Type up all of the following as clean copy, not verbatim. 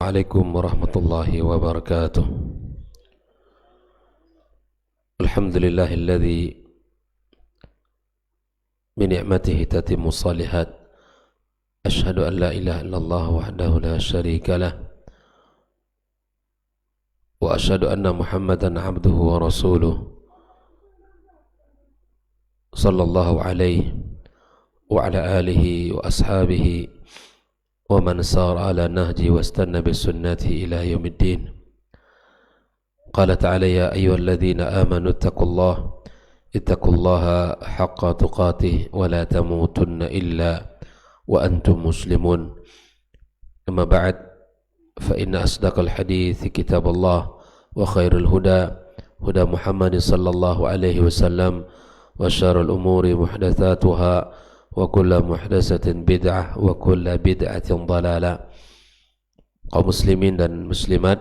Assalamualaikum warahmatullahi wabarakatuh. Alhamdulillahilladzi bi ni'matihi tatimmu shalihat. Asyhadu an la ilaha illallah wahdahu la syarika lah wa asyhadu anna Muhammadan abduhu wa rasuluh sallallahu alaihi wa ala alihi wa ashabihi wa man sara ala nahji wastanna bisunnatihi ila yaumiddin. Qala ta'ala ya ayyuhalladzina amanu ittaqullaha haqqa tuqatih wa la tamutunna illa wa antum muslimun. Amma ba'd, fa inna asdaqal hadithi kitabullah wa khairul huda Muhammad sallallahu alaihi wasallam wa syarrul umuri muhdatsatuha wa kullu muhdatsatin bid'ah wa kullu bid'atin dhalalah. Kaum muslimin dan muslimat,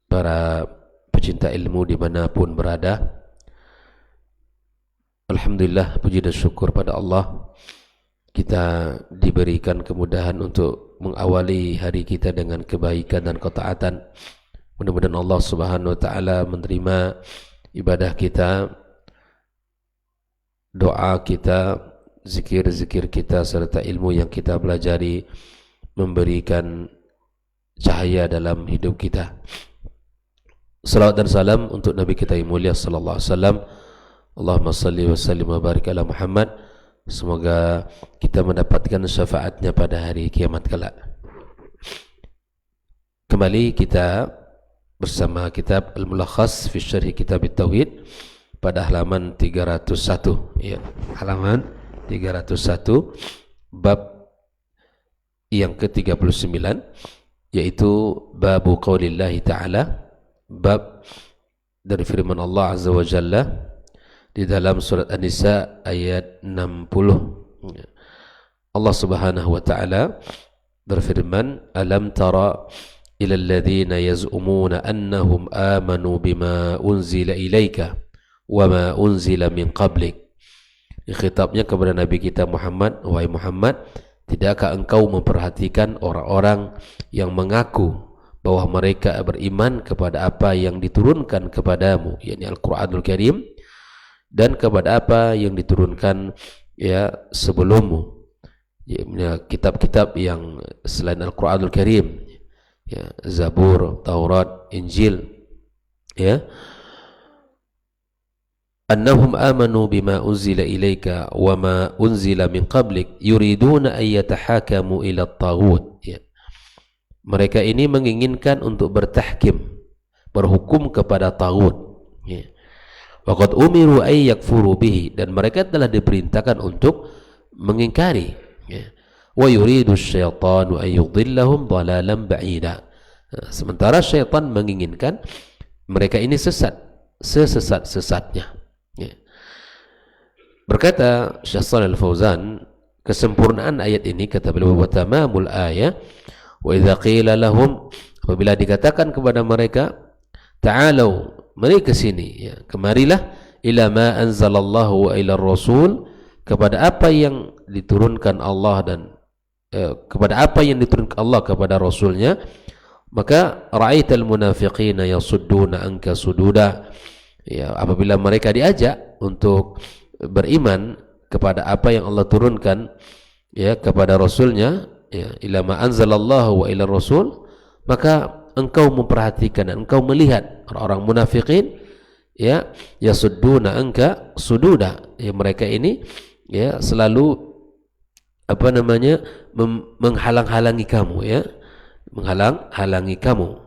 para pecinta ilmu dimanapun berada, alhamdulillah, puji dan syukur pada Allah, kita diberikan kemudahan untuk mengawali hari kita dengan kebaikan dan ketaatan. Mudah-mudahan Allah subhanahu wa ta'ala menerima ibadah kita, doa kita, zikir-zikir kita, serta ilmu yang kita pelajari, memberikan cahaya dalam hidup kita. Salawat dan salam untuk Nabi kita yang mulia sallallahu alaihi wasallam. Allahumma salli wa sallim wa barik ala Muhammad. Semoga kita mendapatkan syafaatnya pada hari kiamat kelak. Kembali kita bersama kitab Al-Mulakhas fi Syarh Kitab At-Tauhid pada halaman 301, ya, halaman 301, bab yang ke-39, yaitu babu qaulillahi ta'ala, bab dari firman Allah Azza wa Jalla di dalam surat An-Nisa ayat 60. Allah Subhanahu wa ta'ala berfirman, alam tara ila alladhina yaz'umuna annahum amanu bima unzila ilaika wa ma unzila min qablik. Khitabnya kepada Nabi kita Muhammad, wahai Muhammad, tidakkah engkau memperhatikan orang-orang yang mengaku bahwa mereka beriman kepada apa yang diturunkan kepadamu, yakni Al-Quranul Karim, dan kepada apa yang diturunkan sebelummu, ya, kitab-kitab yang selain Al-Quranul Karim, ya, Zabur, Taurat, Injil, ya. Annahum amanu bima unzila ilaika wa ma unzila min qablik yuriduna an yatahakamu ila at-taghut, ya. Mereka ini menginginkan untuk bertahkim, berhukum kepada taghut, ya. Waqad umiru ay yakfuru bihi, dan mereka telah diperintahkan untuk mengingkari, ya. Wa yuridu asyaitanu ay yudhillahum dhalalan ba'ida. Sementara syaitan menginginkan mereka ini sesat, sesesat-sesatnya, ya. Berkata Syekh Shalih Al-Fauzan, kesempurnaan ayat ini, kata beliau, wa tamamul ayah wa idza qila lahum, apabila dikatakan kepada mereka, ta'alau, mari ke sini, ya, kemarilah, ila ma anzalallahu wa ila rasul, kepada apa yang diturunkan Allah dan kepada apa yang diturunkan Allah kepada Rasulnya, maka ra'aital munafiqina yasudduna anka sududa, ya, apabila mereka diajak untuk beriman kepada apa yang Allah turunkan, ya, kepada Rasulnya, ya, ila ma anzalallahu wa ila rasul, maka engkau memperhatikan dan engkau melihat orang-orang munafikin, ya, yasudduna anka sududa, ya, mereka ini, ya, selalu menghalang-halangi kamu, ya, menghalang-halangi kamu,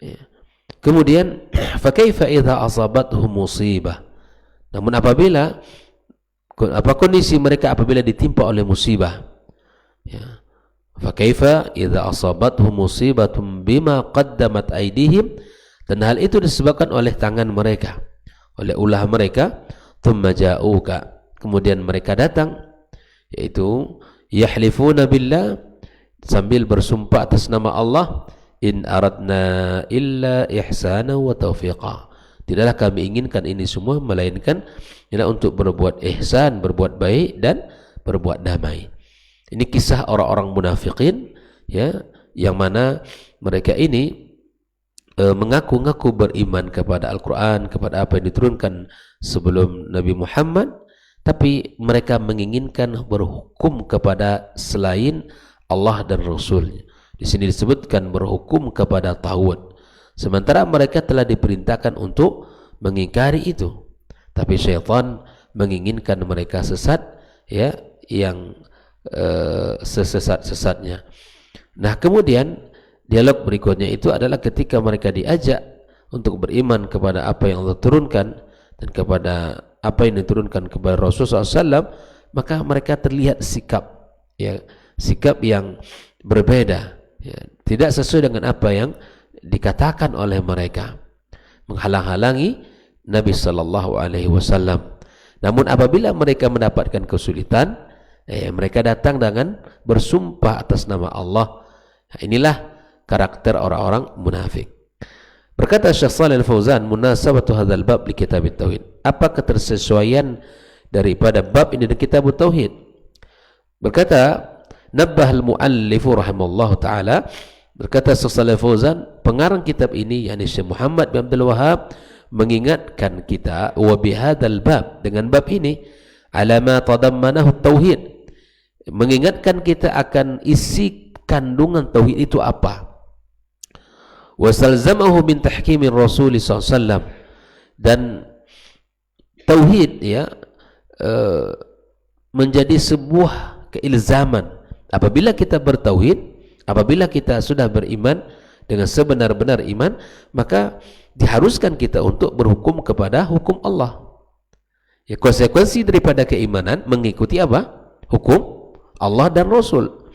ya. Kemudian fa kaifa idza asabathum musibah, namun apabila kondisi mereka apabila ditimpa oleh musibah, ya, fa kaifa idza asabathum musibatun bima qaddamat aydihim, dan hal itu disebabkan oleh tangan mereka, oleh ulah mereka, thumma ja'uka, kemudian mereka datang, yaitu yahlifuna billah, sambil bersumpah atas nama Allah, in aradna illa ihsana wa taufiqa, tidaklah kami inginkan ini semua melainkan ialah untuk berbuat ihsan, berbuat baik dan berbuat damai. Ini kisah orang-orang munafikin, ya, yang mana mereka ini mengaku-ngaku beriman kepada Al-Quran, kepada apa yang diturunkan sebelum Nabi Muhammad, tapi mereka menginginkan berhukum kepada selain Allah dan Rasulnya. Di sini disebutkan berhukum kepada taghut. Sementara mereka telah diperintahkan untuk mengingkari itu, tapi syaitan menginginkan mereka sesat, ya, yang sesat-sesatnya. Nah, kemudian dialog berikutnya itu adalah ketika mereka diajak untuk beriman kepada apa yang Allah turunkan dan kepada apa yang diturunkan kepada Rasulullah SAW, maka mereka terlihat sikap, ya, sikap yang berbeda, ya, tidak sesuai dengan apa yang dikatakan oleh mereka, menghalang-halangi Nabi Sallallahu Alaihi Wasallam. Namun apabila mereka mendapatkan kesulitan, mereka datang dengan bersumpah atas nama Allah. Nah, inilah karakter orang-orang munafik. Berkata Syekh Shalih Al-Fauzan, munasabatu hadzal bab li kitab at-tauhid. Apa ketersesuaian daripada bab ini dengan kitab at-tauhid? Berkata nabbah al-muallifu rahimallahu taala, berkata Syekh Shalih Al-Fauzan, pengarang kitab ini yakni Syekh Muhammad bin Abdul Wahhab mengingatkan kita wa bihadzal bab, dengan bab ini, ala ma tadammanahu at-tauhid, mengingatkan kita akan isi kandungan tauhid itu apa. Wasalzamahu min tahkimir Rasul SAW, dan tauhid, ya, menjadi sebuah keilzaman. Apabila kita bertauhid, apabila kita sudah beriman dengan sebenar-benar iman, maka diharuskan kita untuk berhukum kepada hukum Allah. Ya, konsekuensi daripada keimanan mengikuti apa? Hukum Allah dan Rasul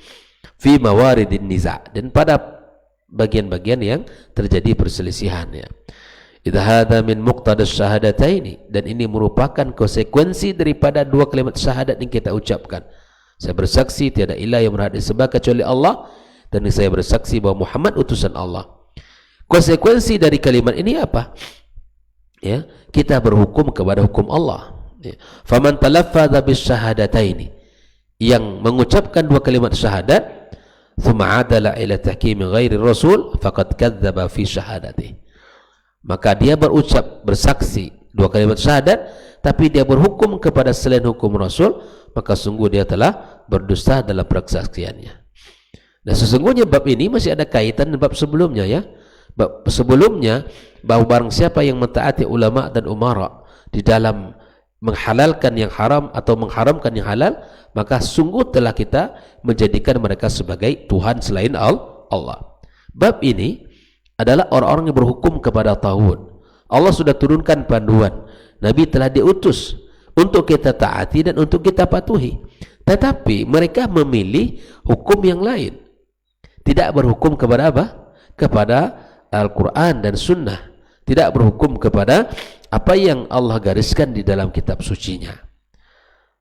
fi mawaridin niza', dan pada bagian-bagian yang terjadi perselisihan, ya. Idza hadza min muqtadas syahadataini, dan ini merupakan konsekuensi daripada dua kalimat syahadat yang kita ucapkan. Saya bersaksi tiada ilah yang berhak disembah kecuali Allah, dan saya bersaksi bahawa Muhammad utusan Allah. Konsekuensi dari kalimat ini apa? Ya, kita berhukum kepada hukum Allah. Ya. Faman talaffadha bis syahadataini, yang mengucapkan dua kalimat syahadat, thumma adala ila tahkimi ghairi rasul, faqad kadzdzaba fi syahadati, maka dia berucap, bersaksi dua kalimat syahadat, tapi dia berhukum kepada selain hukum Rasul, maka sungguh dia telah berdusta dalam persaksiannya. Dan sesungguhnya bab ini masih ada kaitan dengan bab sebelumnya, ya. Bab sebelumnya, bahawa barang siapa yang mentaati ulama dan umara di dalam menghalalkan yang haram atau mengharamkan yang halal, maka sungguh telah kita menjadikan mereka sebagai Tuhan selain Allah. Bab ini adalah orang-orang yang berhukum kepada taghut. Allah sudah turunkan panduan, Nabi telah diutus untuk kita taati dan untuk kita patuhi, tetapi mereka memilih hukum yang lain, tidak berhukum kepada apa? Kepada Al-Quran dan Sunnah, tidak berhukum kepada apa yang Allah gariskan di dalam kitab sucinya.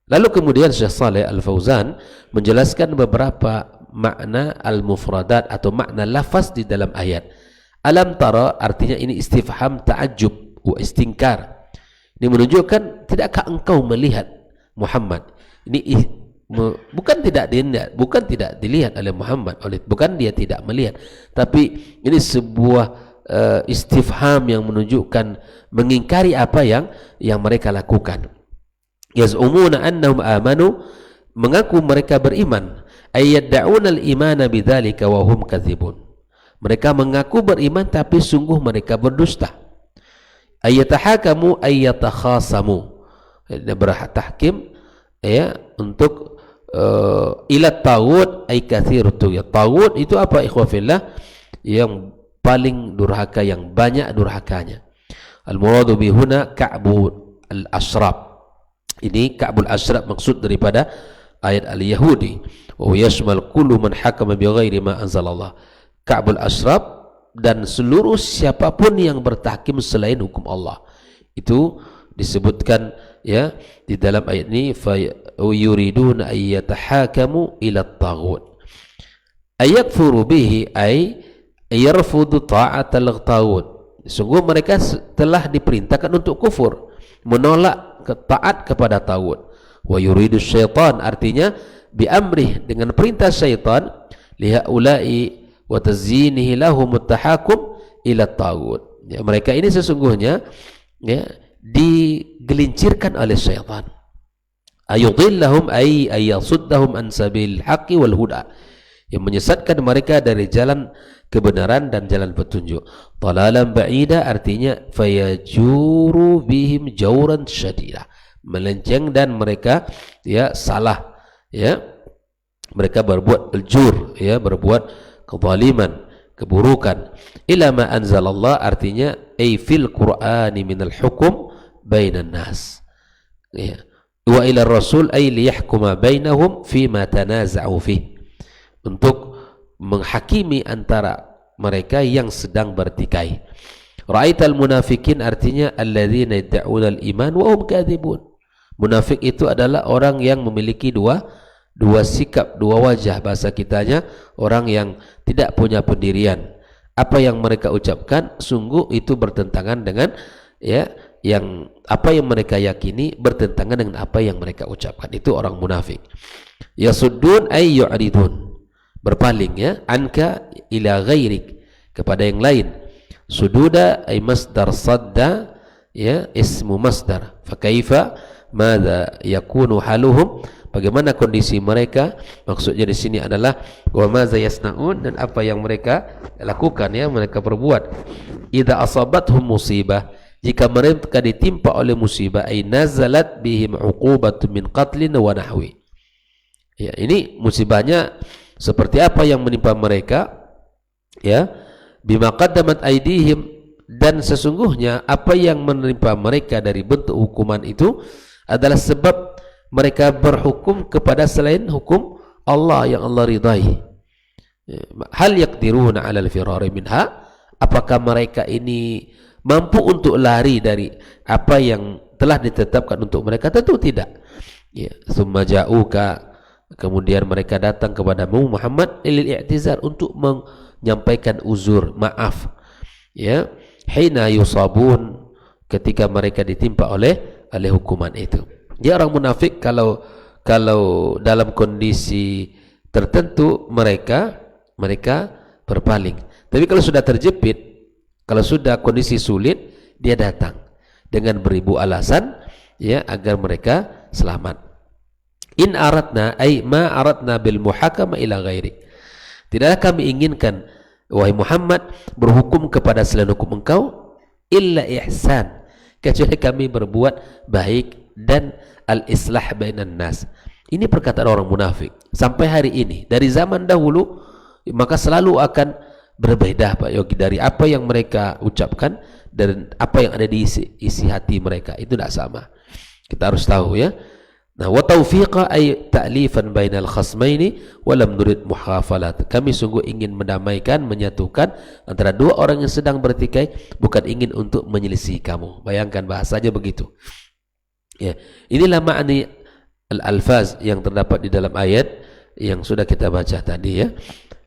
Lalu kemudian Syekh Shalih Al-Fauzan menjelaskan beberapa makna al-mufradat atau makna lafaz di dalam ayat. Alam tara, artinya ini istifham ta'ajjub wa istingkar. Ini menunjukkan, tidakkah engkau melihat Muhammad? Ini bukan tidak dilihat oleh Muhammad, bukan dia tidak melihat, tapi ini sebuah istifham yang menunjukkan mengingkari apa yang mereka lakukan. Yaz'umuna annahum amanu, mengaku mereka beriman, ayadda'una al-imana bidzalika wa hum kadzibun, mereka mengaku beriman tapi sungguh mereka berdusta. Ayatahakamu ayatakhasamu, bertahkim, ya, untuk ila taghut ay katsirut tughyan. Taghut itu apa, ikhwafillah? Yang paling durhaka, yang banyak durhakanya. Al-muradu bihuna Ka'bul al-Ashraf. Ini Ka'bul Ashraf maksud daripada ayat al-Yahudi, wa yashmal kullu man hakama bighairi ma anzalallah. Ka'bul Ashraf dan seluruh siapapun yang bertahkim selain hukum Allah. Itu disebutkan, ya, di dalam ayat ini, fa yuriduna ayyatahakamu ila at-taghut. Ayakfuru bihi ay yarfudu ta'atal taghut. Sungguh mereka telah diperintahkan untuk kufur, menolak taat kepada taghut. Wa yuridu syaitan, artinya bi amrih, dengan perintah syaitan, lihaula'i wa tazyinihi lahum at-tahakum ila at-taghut. Ya, mereka ini sesungguhnya ya digelincirkan oleh syaitan. Ayudillahum ay yasuddahum an sabil haqqi wal huda, yang menyesatkan mereka dari jalan kebenaran dan jalan petunjuk. Talalan ba'ida artinya fayajuru bihim jauran syadida, melenceng dan mereka ya salah, ya mereka berbuat jur, ya berbuat kezaliman, keburukan. Ila ma anzalallah artinya ay fil qur'ani minal hukum bainan nas, ya. Wa ila rasul ay liyahkuma bainahum fima tanaza'u fih, untuk menghakimi antara mereka yang sedang bertikai. Ra'aital munafikin artinya alladzina yad'una al-iman wa hum kadzibun. Munafik itu adalah orang yang memiliki dua sikap, dua wajah, bahasa kitanya orang yang tidak punya pendirian. Apa yang mereka ucapkan sungguh itu bertentangan dengan ya yang apa yang mereka yakini bertentangan dengan apa yang mereka ucapkan. Itu orang munafik. Yasuddun ay yu'ridun, berpaling ya, anka ila ghairik, kepada yang lain. Sududa ay masdar sadda, ya ismu masdar. Fa kaifa madza yakunu haluhum, bagaimana kondisi mereka, maksudnya di sini adalah wa madza yasnaun, dan apa yang mereka lakukan, ya mereka perbuat. Idza asabathum musibah, jika mereka ditimpa oleh musibah, ay nazalat bihim uqubatun min qatlin wa nahwi. Ya, ini musibahnya seperti apa yang menimpa mereka, ya, bima qaddamat aydihim, dan sesungguhnya apa yang menimpa mereka dari bentuk hukuman itu adalah sebab mereka berhukum kepada selain hukum Allah yang Allah ridai. Hal yaqdiruna 'ala al-firari minha, apakah mereka ini mampu untuk lari dari apa yang telah ditetapkan untuk mereka? Tentu tidak. Ya, summa ja'uka, kemudian mereka datang kepadamu Muhammad lil i'tizar, untuk menyampaikan uzur, maaf. Ya, hina yusabun, ketika mereka ditimpa oleh hukuman itu. Ya, orang munafik kalau dalam kondisi tertentu mereka berpaling. Tapi kalau sudah terjepit, kalau sudah kondisi sulit, dia datang dengan beribu alasan, ya, agar mereka selamat. In aradna ay ma aradna bil muhakama ila ghairi, tidaklah kami inginkan wahai Muhammad berhukum kepada selain hukum engkau, illa ihsan, kecuali kami berbuat baik dan al-islah bainan nas. Ini perkataan orang munafik sampai hari ini, dari zaman dahulu, maka selalu akan berbeda Pak Yogi dari apa yang mereka ucapkan dan apa yang ada di isi hati mereka, itu tidak sama. Kita harus tahu, ya. Nah, wa taufiqa ay ta'lifan bainal khasmaini wa lam nurid muhafalat. Kami sungguh ingin mendamaikan, menyatukan antara dua orang yang sedang bertikai, bukan ingin untuk menyelisih kamu. Bayangkan bahasanya begitu. Ya, inilah makna al-alfaz yang terdapat di dalam ayat yang sudah kita baca tadi, ya.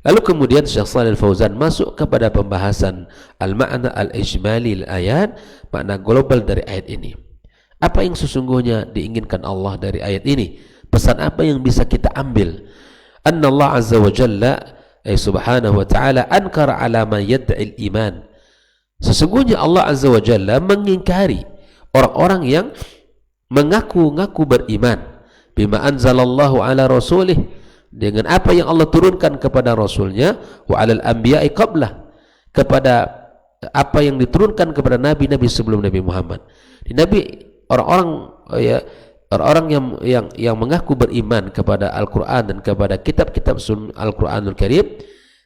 Lalu kemudian Syekh Shalih Al-Fauzan masuk kepada pembahasan al-ma'na al-ijmali al-ayat, makna global dari ayat ini. Apa yang sesungguhnya diinginkan Allah dari ayat ini? Pesan apa yang bisa kita ambil? Anna Allah Azza wa Jalla subhanahu wa ta'ala ankara ala man yad'il iman. Sesungguhnya Allah Azza wa Jalla mengingkari orang-orang yang mengaku-ngaku beriman bima anzalallahu ala rasulih, dengan apa yang Allah turunkan kepada Rasulnya, wa alal anbiya'i qablah, kepada apa yang diturunkan kepada nabi-nabi sebelum Nabi Muhammad. Di nabi orang-orang yang mengaku beriman kepada Al-Qur'an dan kepada kitab-kitab Al-Qur'anul Karim,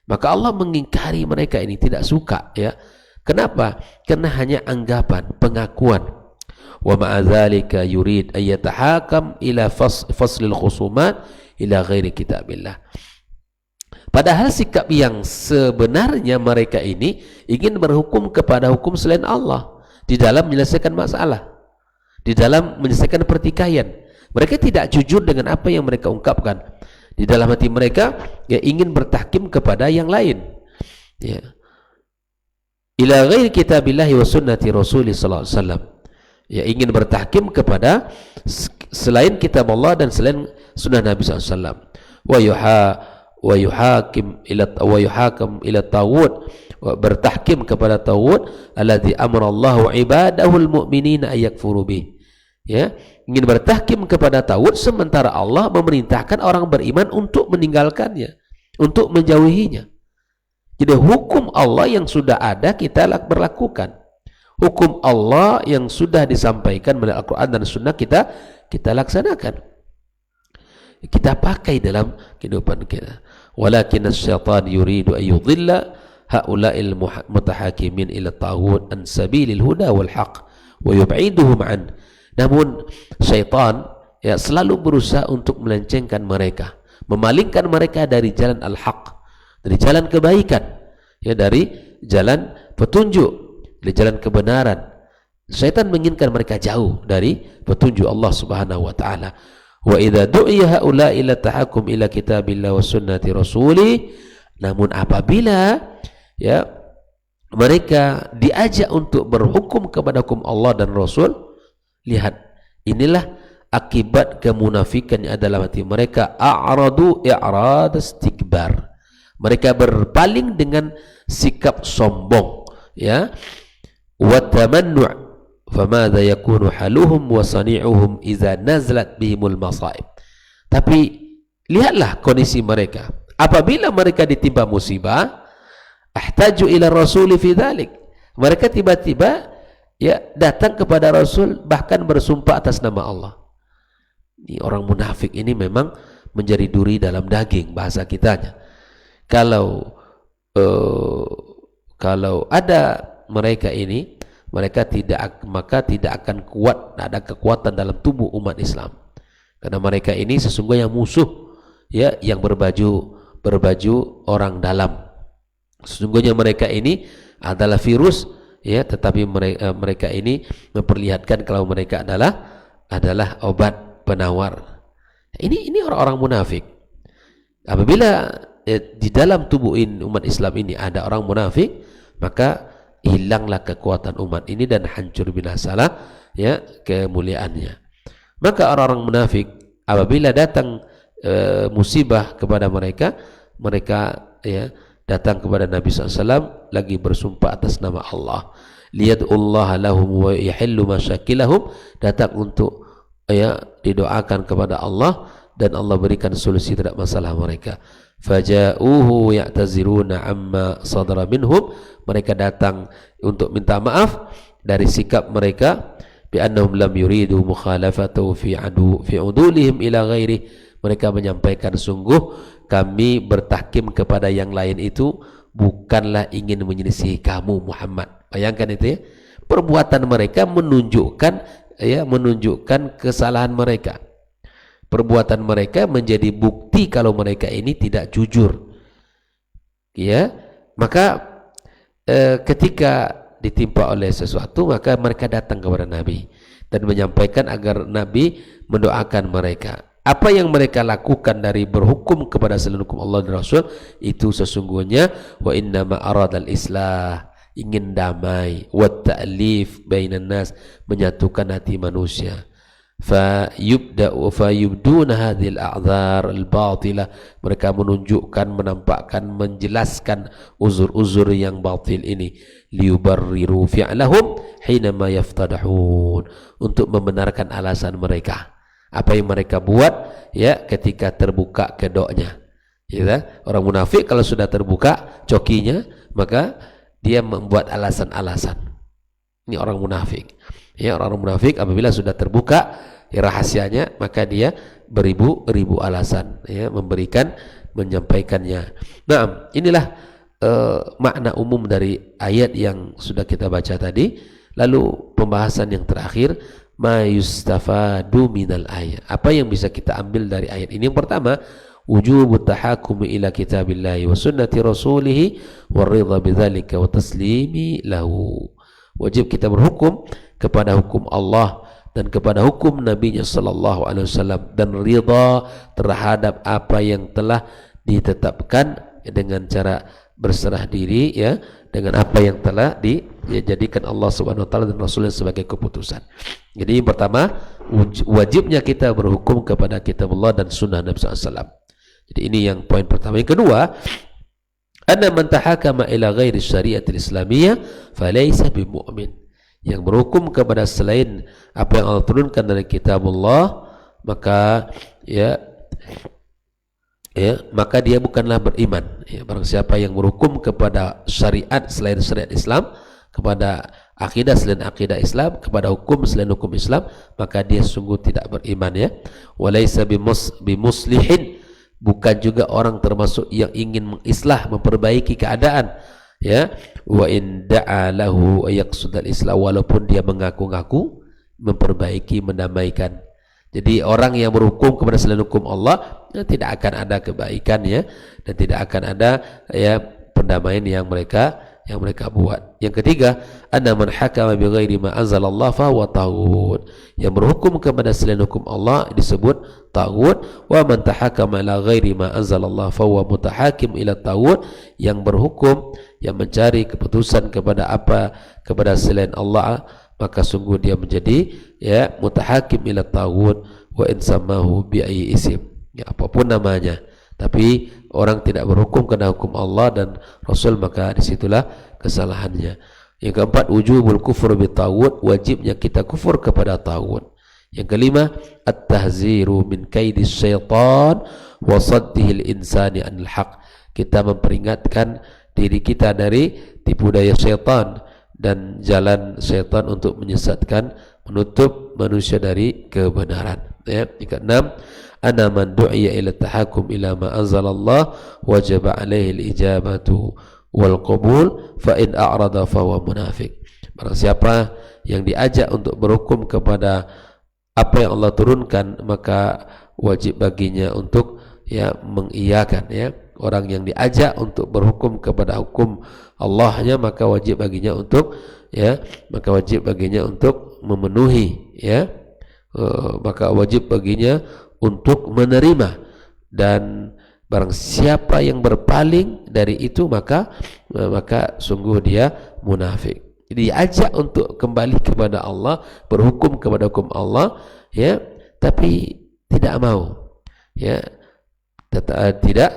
maka Allah mengingkari mereka ini, tidak suka, ya. Kenapa? Karena hanya anggapan, pengakuan. Wa ma'adzalika yurid ayyatahakam ila faslil khusumat ila ghairi kitabillah. Padahal sikap yang sebenarnya mereka ini ingin berhukum kepada hukum selain Allah di dalam menyelesaikan masalah, di dalam menyelesaikan pertikaian. Mereka tidak jujur dengan apa yang mereka ungkapkan. Di dalam hati mereka, ya, ingin bertahkim kepada yang lain, ya. Ila ghairi kitabillahi wa sunnati rasulih sallallahu alaihi wasallam, ya, ingin bertahkim kepada selain kitab Allah dan selain sunnah Nabi SAW. wa yuhakam ila taghut, bertahkim kepada taghut alladzi amara Allahu ibadahul mu'minina ayakfuru bih. Ya, ingin bertahkim kepada taghut sementara Allah memerintahkan orang beriman untuk meninggalkannya, untuk menjauhinya. Jadi hukum Allah yang sudah ada kita berlakukan. Hukum Allah yang sudah disampaikan melalui Al-Quran dan Sunnah kita laksanakan. Kita pakai dalam kehidupan kita. Walakin asy-syaitan yuridu an yudhilla haula'il mutahakimin ila taghut an sabilil huda wal haqq wa yub'iduhum an. Namun syaitan selalu berusaha untuk melencengkan mereka, memalingkan mereka dari jalan al-haq, dari jalan kebaikan, dari jalan petunjuk, dari jalan kebenaran. Syaitan menginginkan mereka jauh dari petunjuk Allah Subhanahu wa taala. Wa idza du'iya haula'i ila tahakkum ila kitabillah wa sunnati rasuli, namun apabila mereka diajak untuk berhukum kepada hukum Allah dan Rasul, lihat inilah akibat kemunafikan yang ada dalam hati mereka. A'radu i'rad istikbar, mereka berpaling dengan sikap sombong, wa tamannu'. Famadha yakunu haluhum wa sani'uhum idza nazalat bihimul masaib. Tapi lihatlah kondisi mereka apabila mereka ditimpa musibah. Ahtaju ila rasuli fi dzalik, mereka tiba-tiba datang kepada Rasul, bahkan bersumpah atas nama Allah. Ini orang munafik ini memang menjadi duri dalam daging, bahasa kitanya. Kalau ada mereka ini, maka tidak akan kuat, ada kekuatan dalam tubuh umat Islam, karena mereka ini sesungguhnya musuh yang berbaju orang dalam. Sesungguhnya mereka ini adalah virus, tetapi mereka ini memperlihatkan kalau mereka adalah obat penawar. Ini orang-orang munafik. Apabila di dalam tubuh umat Islam ini ada orang munafik, maka hilanglah kekuatan umat ini dan hancur binasalah kemuliaannya. Maka orang-orang munafik apabila datang musibah kepada mereka datang kepada Nabi SAW lagi bersumpah atas nama Allah, liyad'ullaha lahum wa yahillu masyakilahum, datang untuk didoakan kepada Allah dan Allah berikan solusi terhadap masalah mereka. Faja'uhu ya'taziruna amma sadara minhum, mereka datang untuk minta maaf dari sikap mereka, bi annahum lam yuridu mukhalafatahu fi udulihim ila ghairi, mereka menyampaikan sungguh kami bertahkim kepada yang lain itu bukanlah ingin menyelisih kamu Muhammad. Bayangkan itu perbuatan mereka menunjukkan kesalahan mereka. Perbuatan mereka menjadi bukti kalau mereka ini tidak jujur. Maka ketika ditimpa oleh sesuatu, maka mereka datang kepada Nabi dan menyampaikan agar Nabi mendoakan mereka. Apa yang mereka lakukan dari berhukum kepada selain hukum Allah dan Rasul itu sesungguhnya wa innama aradal islah, ingin damai, wa ta'lif bainan nas, menyatukan hati manusia. Fayubduna hadhil a'dzar al-batilah, mereka menunjukkan, menampakkan, menjelaskan uzur-uzur yang batil ini, liyubarriru fi'lahum hinama yaftadahun, untuk membenarkan alasan mereka, apa yang mereka buat ketika terbuka kedoknya. Orang munafik kalau sudah terbuka cokinya, maka dia membuat alasan-alasan. Ini orang munafik. Orang munafik apabila sudah terbuka rahasianya, maka dia beribu-ribu alasan menyampaikannya. Nah, inilah makna umum dari ayat yang sudah kita baca tadi. Lalu pembahasan yang terakhir, ma yustafadu minal ayat, apa yang bisa kita ambil dari ayat ini? Yang pertama, wujubut tahakumi ila kitabillahi wa sunnati rasulih waridha bidzalika wa taslimi lahu, wajib kita berhukum kepada hukum Allah dan kepada hukum Nabi-Nya sallallahu alaihi wasallam, dan ridha terhadap apa yang telah ditetapkan dengan cara berserah diri dengan apa yang telah dijadikan Allah Subhanahu wa taala dan Rasulnya sebagai keputusan. Jadi yang pertama, wajibnya kita berhukum kepada kitab Allah dan sunnah Nabi SAW. Jadi ini yang poin pertama. Yang kedua, anna man tahakama ila ghairi syariatil islamiyah falaysa bimu'min. Yang berhukum kepada selain apa yang Allah turunkan dari kitabullah, maka maka dia bukanlah beriman. Barang siapa yang berhukum kepada syariat selain syariat Islam, kepada akidah selain akidah Islam, kepada hukum selain hukum Islam, maka dia sungguh tidak beriman. Walaysa bimuslihin, bukan juga orang termasuk yang ingin mengislah, memperbaiki keadaan. Wa in da'a lahu yaqsudul islam, walaupun dia mengaku-ngaku memperbaiki, mendamaikan. Jadi orang yang berhukum kepada selain hukum Allah, tidak akan ada kebaikan, dan tidak akan ada pendamaian yang mereka buat. Yang ketiga, anna man hakama bi ghairi ma anzalallah fa huwa taghut. Yang berhukum kepada selain hukum Allah disebut taghut. Wa man tahakama ila ghairi ma anzalallah fa huwa mutahakim ila taghut. Yang berhukum, yang mencari keputusan kepada selain Allah, maka sungguh dia menjadi mutahakim ila taghut wa in samahu bi ayyi isim. Apapun namanya, tapi orang tidak berhukum karena hukum Allah dan Rasul, maka disitulah kesalahannya. Yang keempat, wujubul kufur bi taghut, wajibnya kita kufur kepada taghut. Yang kelima, at-tahziru min kaidis syaitan wa saddihil insani anil haq. Kita memperingatkan diri kita dari tipu daya syaitan dan jalan syaitan untuk menyesatkan, menutup manusia dari kebenaran. Yang keenam, ana man du'iya ila tahakum ila ma anzalallah wajaba alaihi al-ijabatu wal qabul fa in a'rada fa huwa munafiq. Barang siapa yang diajak untuk berhukum kepada apa yang Allah turunkan, maka wajib baginya untuk mengiyakan. Orang yang diajak untuk berhukum kepada hukum Allahnya, maka wajib baginya untuk memenuhi, maka wajib baginya untuk menerima. Dan barang siapa yang berpaling dari itu, maka sungguh dia munafik. Jadi diajak untuk kembali kepada Allah, berhukum kepada hukum Allah, tapi tidak mau,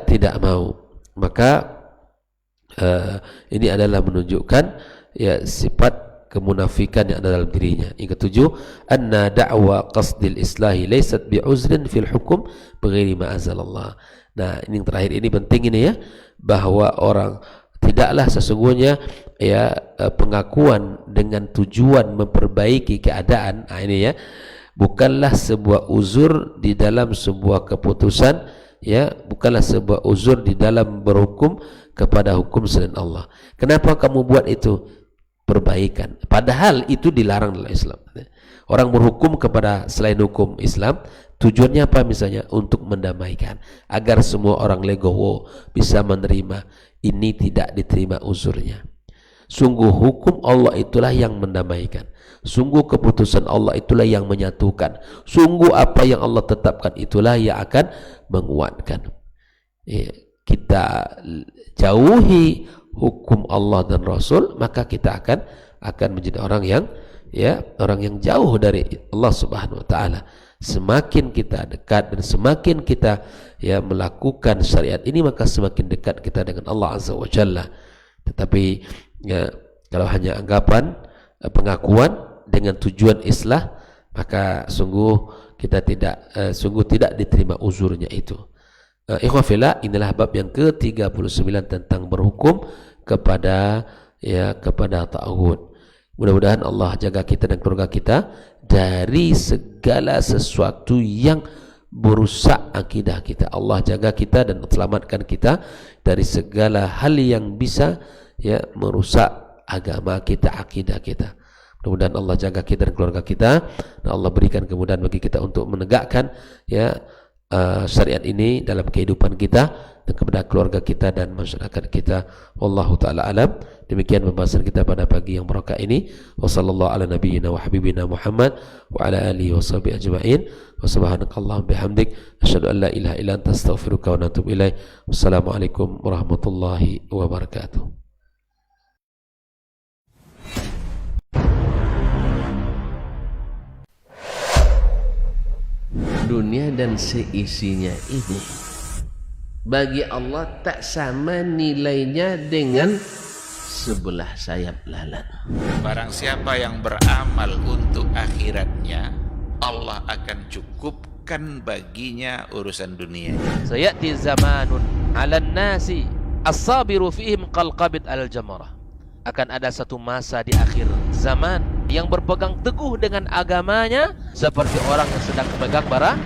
tidak mau. Maka ini adalah menunjukkan sifat kemunafikan yang ada dalam dirinya. Yang ketujuh, anna da'wa qasdil islahi laysat bi'uzrin fil hukum bighairi ma anzalallah. Nah, ini yang terakhir, ini penting ini, bahwa orang tidaklah sesungguhnya pengakuan dengan tujuan memperbaiki keadaan, ini bukanlah sebuah uzur di dalam sebuah keputusan, bukanlah sebuah uzur di dalam berhukum kepada hukum selain Allah. Kenapa kamu buat itu? Perbaikan, padahal itu dilarang dalam Islam. Orang berhukum kepada selain hukum Islam, tujuannya apa? Misalnya untuk mendamaikan, agar semua orang legowo bisa menerima. Ini tidak diterima uzurnya. Sungguh hukum Allah itulah yang mendamaikan, sungguh keputusan Allah itulah yang menyatukan, sungguh apa yang Allah tetapkan itulah yang akan menguatkan. Kita jauhi hukum Allah dan Rasul, maka kita akan menjadi orang yang jauh dari Allah Subhanahu wa taala. Semakin kita dekat dan semakin kita melakukan syariat ini, maka semakin dekat kita dengan Allah Azza wa Jalla. Tetapi kalau hanya anggapan, pengakuan dengan tujuan islah, maka sungguh tidak diterima uzurnya itu. Ikhwah fillah, inilah bab yang ke-39 tentang berhukum kepada taghut. Mudah-mudahan Allah jaga kita dan keluarga kita dari segala sesuatu yang merusak akidah kita. Allah jaga kita dan selamatkan kita dari segala hal yang bisa merusak agama kita, akidah kita. Mudah-mudahan Allah jaga kita dan keluarga kita, dan Allah berikan kemudahan bagi kita untuk menegakkan syariat ini dalam kehidupan kita dan kepada keluarga kita dan masyarakat kita. Wallahu taala alam. Demikian pembahasan kita pada pagi yang barakah ini. Wa sallallahu ala nabiyyina wa habibina Muhammad wa ala alihi washabihi ajma'in. Wa subhanakallahumma bihamdik asyhadu an la ilaha illa anta astaghfiruka wa atubu ilaik. Wassalamualaikum warahmatullahi wabarakatuh. Dunia dan seisinya ini bagi Allah tak sama nilainya dengan sebelah sayap lalat. Barang siapa yang beramal untuk akhiratnya, Allah akan cukupkan baginya urusan dunia. Sayati zamanun 'alan nasi as-sabiru fihim qalqabit al-jamarah. Akan ada satu masa di akhir zaman yang berpegang teguh dengan agamanya seperti orang yang sedang memegang bara